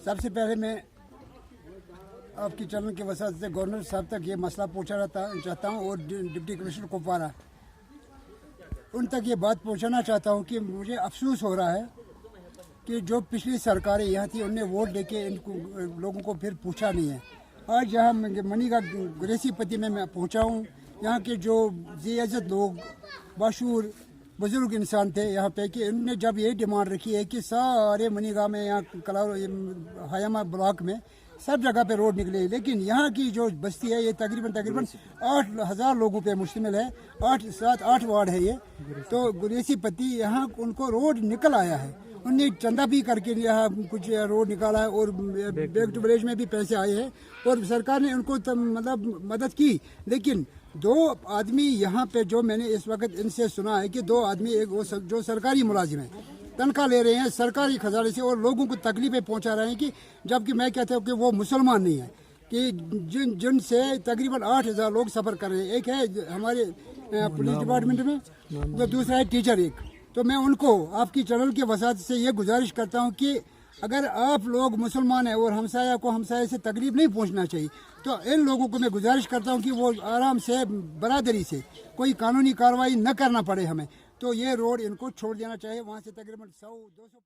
سب سے پہلے میں آپ کی چینل کی وسعت سے گورنر صاحب تک یہ مسئلہ پہنچانا چاہتا ہوں اور ڈپٹی کمشنر کپوارہ ان تک یہ بات پہنچانا چاہتا ہوں کہ مجھے افسوس ہو رہا ہے کہ جو پچھلی سرکاریں یہاں تھی ان نے ووٹ دے کے ان لوگوں کو پھر پوچھا نہیں ہے. آج یہاں منی کا گریسی پتی میں پہنچا ہوں. یہاں کے جو ذی عزت لوگ مشہور بزرگ انسان تھے یہاں پہ کہ انہوں نے جب یہ ڈیمانڈ رکھی ہے کہ سارے منی گاہ میں یہاں حیامہ بلاک میں سب جگہ پہ روڈ نکلے, لیکن یہاں کی جو بستی ہے یہ تقریباً 8,000 لوگوں پہ مشتمل ہے. 8 وارڈ ہے یہ. تو گریسی پتی یہاں ان کو روڈ نکل آیا ہے. انہوں نے چندہ بھی کر کے یہاں کچھ روڈ نکالا ہے اور بیک ٹو ولیج میں بھی پیسے آئے ہیں اور سرکار نے ان کو مطلب مدد کی. لیکن 2 آدمی یہاں پہ جو میں نے اس وقت ان سے سنا ہے کہ 2 آدمی ایک وہ جو سرکاری ملازم ہیں تنخواہ لے رہے ہیں سرکاری خزانے سے اور لوگوں کو تکلیفیں پہنچا رہے ہیں کہ جبکہ میں کہتا ہوں کہ وہ مسلمان نہیں ہیں کہ جن سے تقریباً 8,000 لوگ سفر کر رہے ہیں. ایک ہے ہمارے پولیس ڈپارٹمنٹ میں جو دوسرا ہے ٹیچر ایک. تو میں ان کو آپ کی چینل کی وسعت سے یہ گزارش کرتا ہوں کہ اگر آپ لوگ مسلمان ہیں اور ہمسایہ کو ہمسایہ سے تکلیف نہیں پہنچنا چاہیے تو ان لوگوں کو میں گزارش کرتا ہوں کہ وہ آرام سے برادری سے کوئی قانونی کارروائی نہ کرنا پڑے ہمیں. تو یہ روڈ ان کو چھوڑ دینا چاہیے. وہاں سے تقریباً 100-200